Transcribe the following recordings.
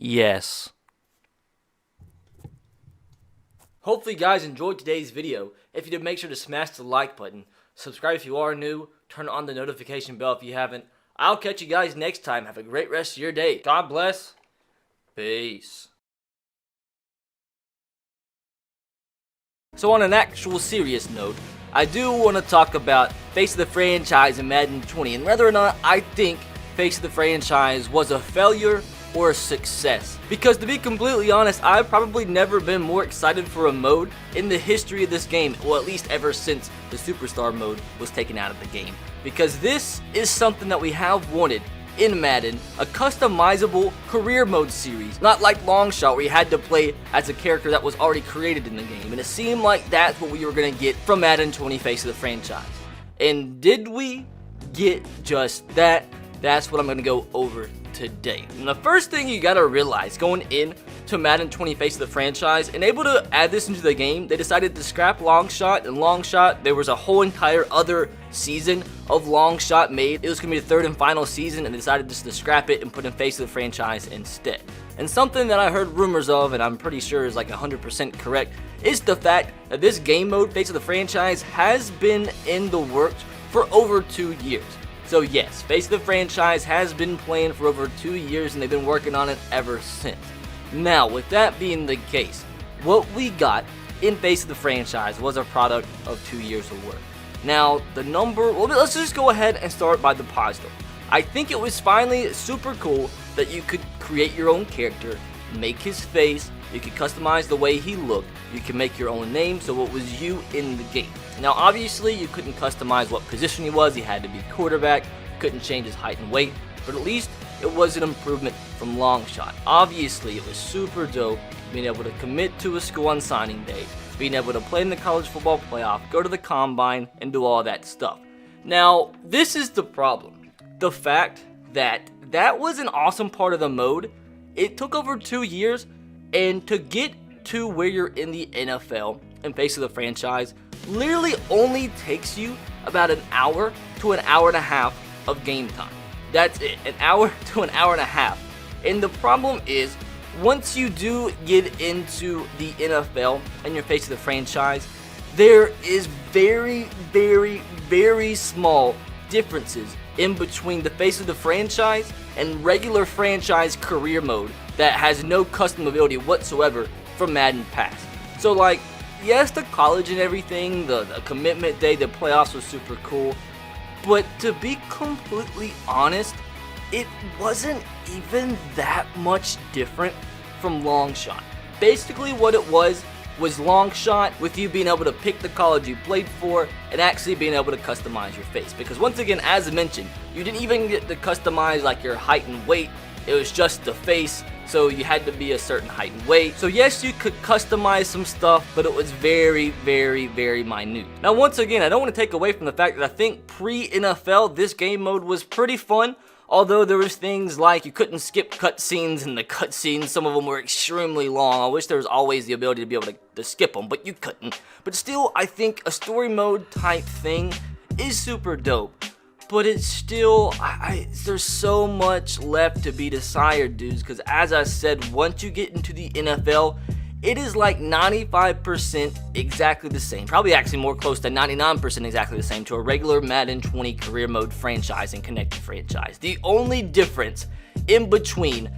Yes. Hopefully you guys enjoyed today's video. If you did, make sure to smash the like button. Subscribe if you are new. Turn on the notification bell if you haven't. I'll catch you guys next time. Have a great rest of your day. God bless. Peace. So on an actual serious note, I do want to talk about Face of the Franchise in Madden 20 and whether or not I think Face of the Franchise was a failure or a success. Because to be completely honest, I've probably never been more excited for a mode in the history of this game, well at least ever since the Superstar mode was taken out of the game. Because this is something that we have wanted in Madden, a customizable career mode series, not like Long Shot where you had to play as a character that was already created in the game, and it seemed like that's what we were going to get from Madden 20 Face of the Franchise. And did we get just that? That's what I'm going to go over today. And the first thing you got to realize going in to Madden 20 Face of the Franchise and able to add this into the game, they decided to scrap Long Shot, and Long Shot, there was a whole entire other season of Long Shot made. It was going to be the third and final season, and they decided just to scrap it and put in Face of the Franchise instead. And something that I heard rumors of, and I'm pretty sure is like 100% correct, is the fact that this game mode, Face of the Franchise, has been in the works for over 2 years. So yes, Face of the Franchise has been playing for over 2 years, and they've been working on it ever since. Now, with that being the case, what we got in Face of the Franchise was a product of 2 years of work. Now, well, let's just go ahead and start by the positive. I think it was finally super cool that you could create your own character, make his face, you could customize the way he looked, you can make your own name, so it was you in the game. Now, obviously, you couldn't customize what position he was, he had to be quarterback, couldn't change his height and weight, but at least it was an improvement from Long Shot. Obviously, it was super dope being able to commit to a school on signing day, being able to play in the college football playoff, go to the combine, and do all that stuff. Now, this is the problem. The fact that that was an awesome part of the mode, it took over 2 years, and to get to where you're in the NFL and Face of the Franchise literally only takes you about an hour to an hour and a half of game time. That's it, an hour to an hour and a half. And the problem is, once you do get into the NFL and your Face of the Franchise, there is very, very, very small differences in between the Face of the Franchise and regular franchise career mode that has no customability whatsoever from Madden Past. So like, yes, the college and everything, the commitment day, the playoffs was super cool, but to be completely honest, it wasn't even that much different from Long Shot. Basically what it was Long Shot with you being able to pick the college you played for and actually being able to customize your face. Because once again, as I mentioned, you didn't even get to customize like your height and weight, it was just the face. So you had to be a certain height and weight. So yes, you could customize some stuff, but it was very, very, very minute. Now once again, I don't want to take away from the fact that I think pre-NFL, this game mode was pretty fun. Although there was things like you couldn't skip cutscenes, and the cutscenes, some of them were extremely long. I wish there was always the ability to be able to skip them, but you couldn't. But still, I think a story mode type thing is super dope. But it's still, there's so much left to be desired, dudes. Because as I said, once you get into the NFL, it is like 95% exactly the same. Probably actually more close to 99% exactly the same to a regular Madden 20 career mode franchise and connected franchise. The only difference in between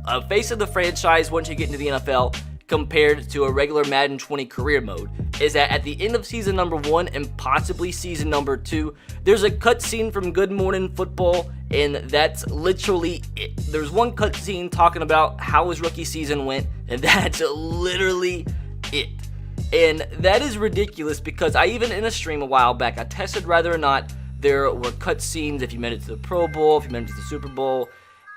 a Face of the Franchise once you get into the NFL compared to a regular Madden 20 career mode is that at the end of season number 1 and possibly season number 2, there's a cutscene from Good Morning Football, and that's literally it. There's one cutscene talking about how his rookie season went, and that's literally it. And that is ridiculous because I even in a stream a while back, I tested whether or not there were cutscenes if you made it to the Pro Bowl, if you made it to the Super Bowl.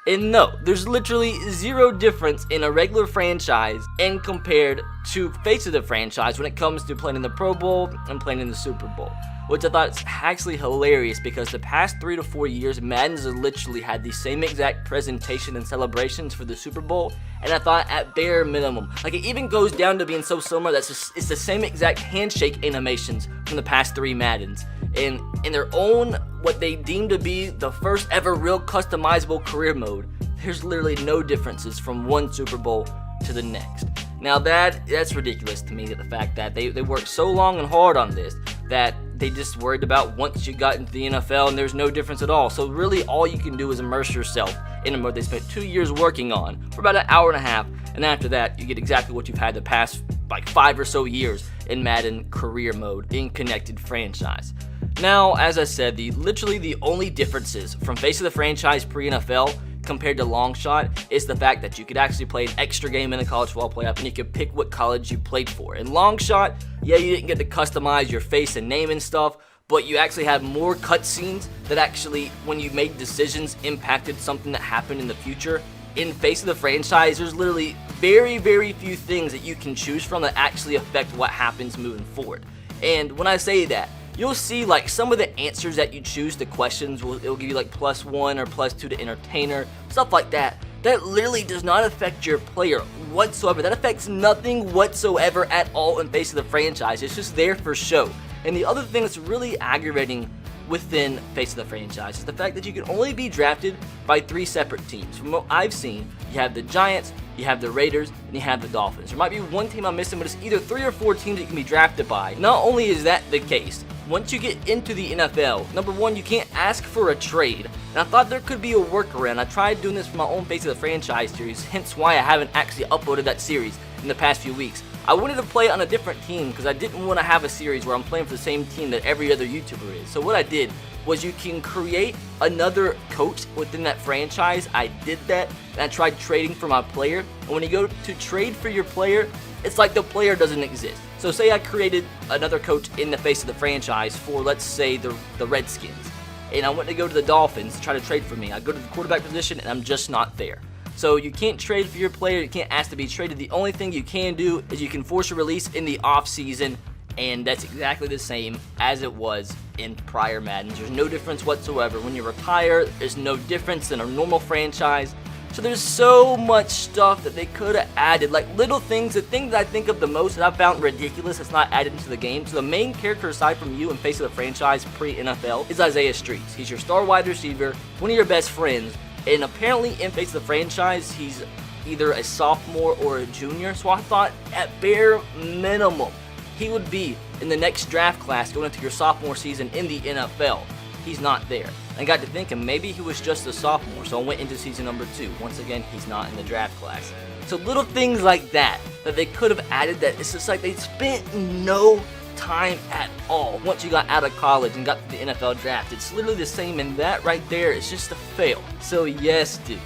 And no, there's literally zero difference in a regular franchise and compared to Face of the Franchise when it comes to playing in the Pro Bowl and playing in the Super Bowl. Which I thought is actually hilarious because the past 3 to 4 years, Madden's has literally had the same exact presentation and celebrations for the Super Bowl. And I thought at bare minimum, like it even goes down to being so similar that it's the same exact handshake animations from the past 3 Maddens. And in their own, what they deem to be the first ever real customizable career mode, there's literally no differences from one Super Bowl to the next. Now that's ridiculous to me, that the fact that they worked so long and hard on this that they just worried about once you got into the NFL and there's no difference at all. So really all you can do is immerse yourself in a mode they spent 2 years working on for about an hour and a half, and after that you get exactly what you've had the past like 5 or so years in Madden career mode in connected franchise. Now, as I said, literally the only differences from face of the franchise pre-NFL compared to long shot is the fact that you could actually play an extra game in the college football playoff and you could pick what college you played for. In long shot, yeah, you didn't get to customize your face and name and stuff, but you actually had more cutscenes that actually, when you made decisions, impacted something that happened in the future. In face of the franchise, there's literally very, very few things that you can choose from that actually affect what happens moving forward. And when I say that, you'll see like some of the answers that you choose to questions, it'll give you like +1 or +2 to entertainer, stuff like that. That literally does not affect your player whatsoever. That affects nothing whatsoever at all in face of the franchise. It's just there for show. And the other thing that's really aggravating within face of the franchise is the fact that you can only be drafted by 3 separate teams. From what I've seen, you have the Giants, you have the Raiders, and you have the Dolphins. There might be one team I'm missing, but it's either 3 or 4 teams that you can be drafted by. Not only is that the case, once you get into the NFL, number one, you can't ask for a trade. And I thought there could be a workaround. I tried doing this for my own face of the franchise series, hence why I haven't actually uploaded that series in the past few weeks. I wanted to play on a different team because I didn't want to have a series where I'm playing for the same team that every other YouTuber is. So what I did was you can create another coach within that franchise. I did that, and I tried trading for my player. And when you go to trade for your player, it's like the player doesn't exist. So say I created another coach in the face of the franchise for, let's say, the Redskins, and I went to go to the Dolphins to try to trade for me. I go to the quarterback position, and I'm just not there. So you can't trade for your player, you can't ask to be traded. The only thing you can do is you can force a release in the off season, and that's exactly the same as it was in prior Maddens. There's no difference whatsoever. When you retire, there's no difference than a normal franchise. So there's so much stuff that they could have added, like little things. The thing that I think of the most that I found ridiculous that's not added into the game. So the main character aside from you in face of the franchise pre-NFL is Isaiah Streets. He's your star wide receiver, one of your best friends, and apparently in face of the franchise, he's either a sophomore or a junior. So I thought at bare minimum, he would be in the next draft class going into your sophomore season in the NFL. He's not there. I got to thinking maybe he was just a sophomore, so I went into season number 2. Once again, he's not in the draft class. So little things like that they could have added, that it's just like they spent no time at all. Once you got out of college and got to the NFL draft, it's literally the same, and that right there is just a fail. So yes, dudes,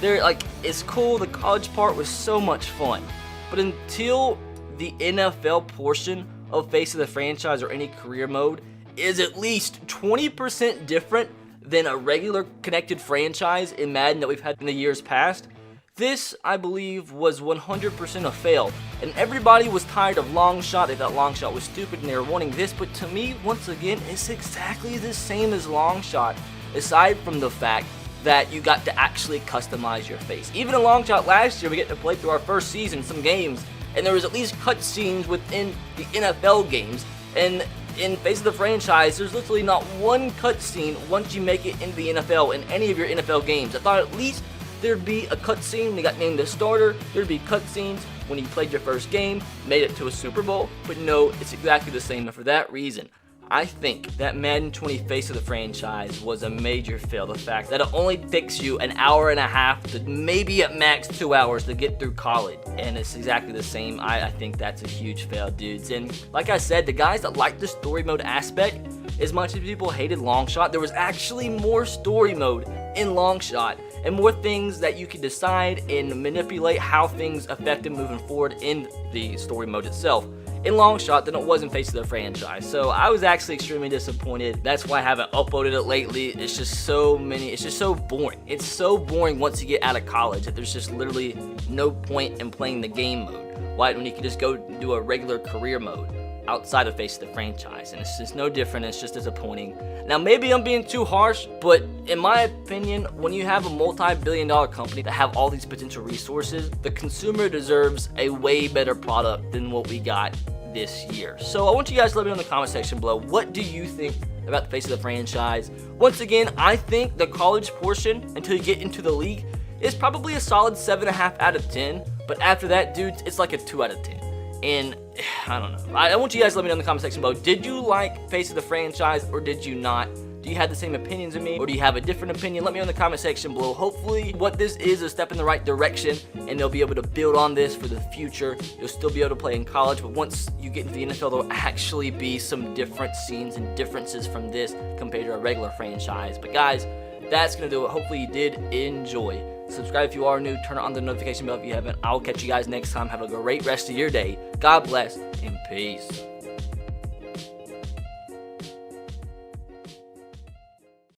they're like, it's cool, the college part was so much fun, but until the NFL portion of face of the franchise or any career mode is at least 20% different than a regular connected franchise in Madden that we've had in the years past, this, I believe, was 100% a fail. And everybody was tired of long shot. They thought long shot was stupid and they were wanting this, but to me, once again, it's exactly the same as long shot, aside from the fact that you got to actually customize your face. Even in long shot last year, we get to play through our first season some games, and there was at least cutscenes within the NFL games, and in face of the franchise, there's literally not one cutscene once you make it into the NFL in any of your NFL games. I thought at least there'd be a cutscene when you got named a starter, there'd be cutscenes when you played your first game, made it to a Super Bowl, but no, it's exactly the same, and for that reason, I think that Madden 20 face of the franchise was a major fail. The fact that it only takes you an hour and a half to maybe at max 2 hours to get through college, and it's exactly the same. I think that's a huge fail, dudes. And like I said, the guys that like the story mode aspect, as much as people hated long shot, there was actually more story mode in long shot and more things that you could decide and manipulate how things affected moving forward in the story mode itself in long shot than it was in face of the franchise. So I was actually extremely disappointed. That's why I haven't uploaded it lately. It's just so boring. It's so boring once you get out of college that there's just literally no point in playing the game mode. Why, when you can just go do a regular career mode outside of face of the franchise, and it's just no different. It's just disappointing. Now maybe I'm being too harsh, but in my opinion, when you have a multi-billion-dollar company that have all these potential resources, the consumer deserves a way better product than what we got this year. So I want you guys to let me know in the comment section below, what do you think about the face of the franchise? Once again, I think the college portion until you get into the league it's probably a solid 7.5 out of 10. But after that, dudes, it's like a 2 out of 10. And I don't know. I want you guys to let me know in the comment section below. Did you like Face of the Franchise or did you not? Do you have the same opinions as me, or do you have a different opinion? Let me know in the comment section below. Hopefully, what this is a step in the right direction, and they'll be able to build on this for the future. You'll still be able to play in college, but once you get into the NFL, there'll actually be some different scenes and differences from this compared to a regular franchise. But guys, that's going to do it. Hopefully, you did enjoy. Subscribe if you are new. Turn on the notification bell if you haven't. I'll catch you guys next time. Have a great rest of your day. God bless, and peace.